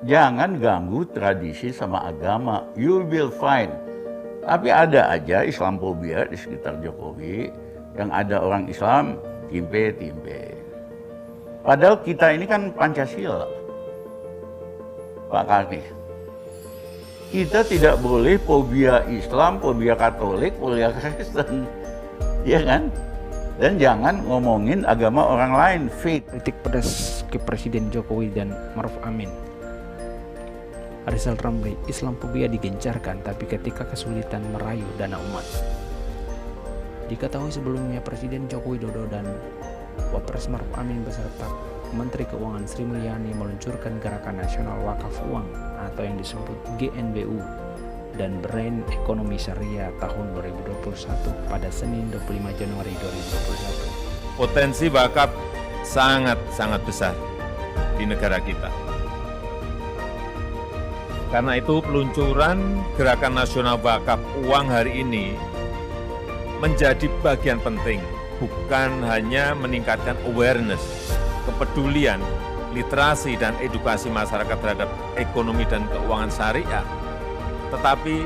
Jangan ganggu tradisi sama agama, you will find. Tapi ada aja Islamophobia di sekitar Jokowi, yang ada orang Islam timpe-timpe. Padahal kita ini kan Pancasila, Pak Karni. Kita tidak boleh fobia Islam, fobia Katolik, fobia Kristen, ya kan? Dan jangan ngomongin agama orang lain, faith. Kritik pedas ke Presiden Jokowi dan Maruf Amin. Rizal Ramli, Islamophobia digencarkan tapi ketika kesulitan merayu dana umat. Diketahui sebelumnya Presiden Joko Widodo dan Wapres Maruf Amin beserta Menteri Keuangan Sri Mulyani meluncurkan Gerakan Nasional Wakaf Uang atau yang disebut GNWU dan Brand Ekonomi Syariah tahun 2021 pada Senin 25 Januari 2021. Potensi wakaf sangat besar di negara kita. Karena itu peluncuran Gerakan Nasional Wakaf Uang hari ini menjadi bagian penting, bukan hanya meningkatkan awareness, kepedulian, literasi dan edukasi masyarakat terhadap ekonomi dan keuangan syariah, tetapi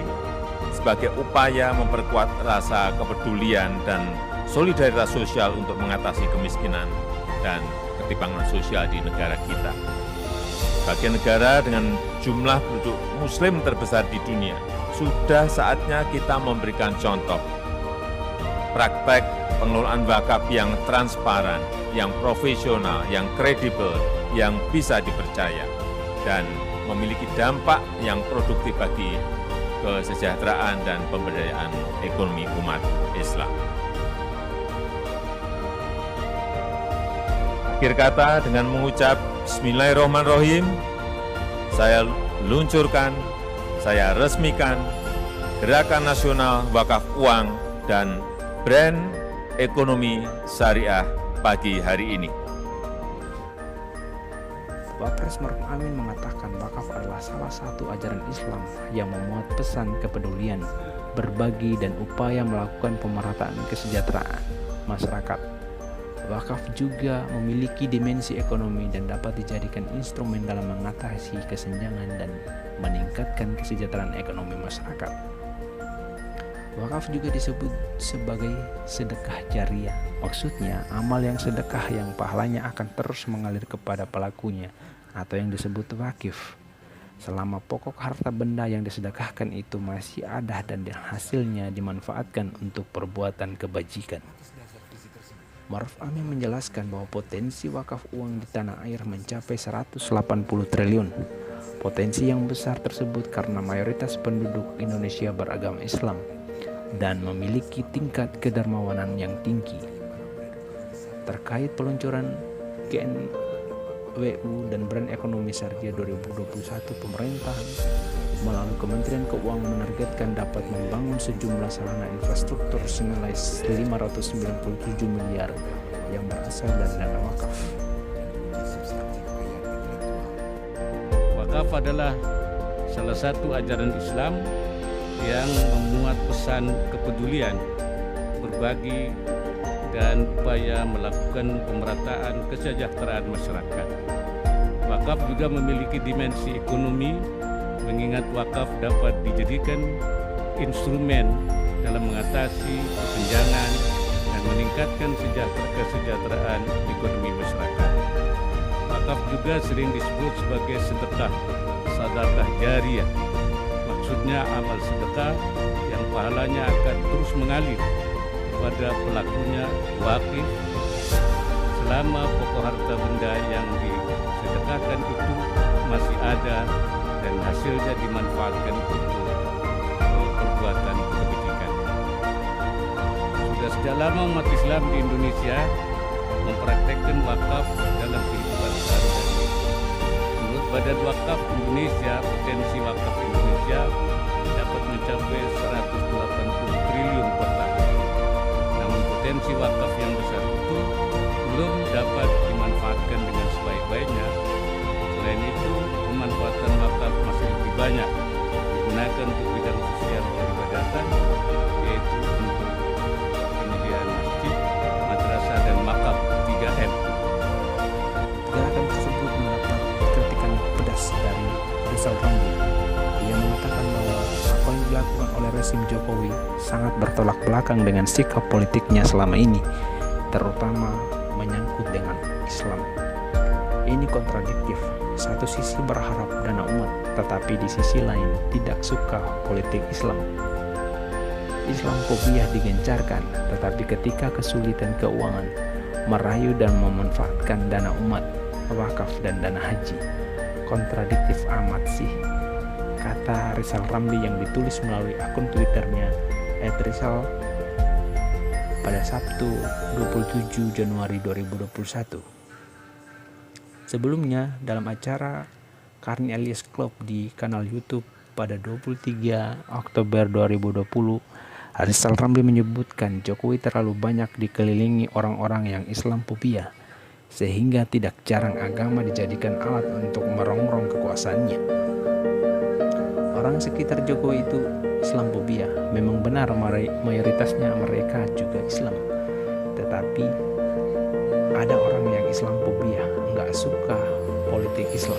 sebagai upaya memperkuat rasa kepedulian dan solidaritas sosial untuk mengatasi kemiskinan dan ketimpangan sosial di negara kita. Sebagai negara dengan jumlah penduduk muslim terbesar di dunia, sudah saatnya kita memberikan contoh praktek pengelolaan wakaf yang transparan, yang profesional, yang kredibel, yang bisa dipercaya, dan memiliki dampak yang produktif bagi kesejahteraan dan pemberdayaan ekonomi umat Islam. Akhir kata, dengan mengucap Bismillahirrahmanirrahim, saya luncurkan, saya resmikan Gerakan Nasional Wakaf Uang dan Brand Ekonomi Syariah pagi hari ini. Wapres Maruf Amin mengatakan wakaf adalah salah satu ajaran Islam yang memuat pesan kepedulian, berbagi dan upaya melakukan pemerataan kesejahteraan masyarakat. Wakaf juga memiliki dimensi ekonomi dan dapat dijadikan instrumen dalam mengatasi kesenjangan dan meningkatkan kesejahteraan ekonomi masyarakat. Wakaf juga disebut sebagai sedekah jariah. Maksudnya, amal yang sedekah yang pahalanya akan terus mengalir kepada pelakunya atau yang disebut wakif. Selama pokok harta benda yang disedekahkan itu masih ada dan hasilnya dimanfaatkan untuk perbuatan kebajikan. Maruf Amin menjelaskan bahwa potensi wakaf uang di tanah air mencapai 180 triliun. Potensi yang besar tersebut karena mayoritas penduduk Indonesia beragama Islam dan memiliki tingkat kedermawanan yang tinggi. Terkait peluncuran GNWU dan Brand Ekonomi Syariah 2021, pemerintah melalui Kementerian Keuangan menargetkan dapat membangun sejumlah sarana infrastruktur senilai 597 miliar yang berasal dari dana wakaf. Wakaf adalah salah satu ajaran Islam yang memuat pesan kepedulian, berbagi, dan upaya melakukan pemerataan kesejahteraan masyarakat. Wakaf juga memiliki dimensi ekonomi, mengingat wakaf dapat dijadikan instrumen dalam mengatasi kesenjangan dan meningkatkan kesejahteraan ekonomi masyarakat. Wakaf juga sering disebut sebagai sedekah jariah. Maksudnya amal sedekah yang pahalanya akan terus mengalir kepada pelakunya wakif selama pokok harta benda yang disedekahkan itu masih ada dan hasilnya dimanfaatkan untuk perbuatan kebajikan. Sudah sejak lama umat Islam di Indonesia mempraktekkan wakaf dalam kehidupan sehari-hari. Menurut Badan Wakaf Indonesia, potensi wakaf Indonesia dapat mencapai 180 triliun per tahun. Namun potensi wakaf yang besar itu belum dapat dimanfaatkan dengan sebaik-baiknya. Selain itu, pemanfaatan wakaf masih lebih banyak digunakan untuk bidang sosial peribadatan, yaitu untuk penyediaan masjid, madrasah, dan wakaf 3M. Gerakan tersebut mendapat kritikan pedas dari Rizal Ramli. Ia mengatakan bahwa apa yang dilakukan oleh rezim Jokowi sangat bertolak belakang dengan sikap politiknya selama ini, terutama menyangkut dengan Islam. Ini kontradiktif. Satu sisi berharap dana umat, tetapi di sisi lain tidak suka politik Islam. Islamophobia digencarkan, tetapi ketika kesulitan keuangan, merayu dan memanfaatkan dana umat, wakaf dan dana haji. Kontradiktif amat sih, kata Rizal Ramli yang ditulis melalui akun Twitternya @rizal pada Sabtu 27 Januari 2021. Sebelumnya, dalam acara Karni Elias Club di kanal YouTube pada 23 Oktober 2020, Rizal Ramli menyebutkan Jokowi terlalu banyak dikelilingi orang-orang yang Islamophobia, sehingga tidak jarang agama dijadikan alat untuk merongrong kekuasaannya. Orang sekitar Jokowi itu Islamophobia. Memang benar mayoritasnya mereka juga Islam, tetapi ada orang yang Islamophobia, nggak suka politik Islam.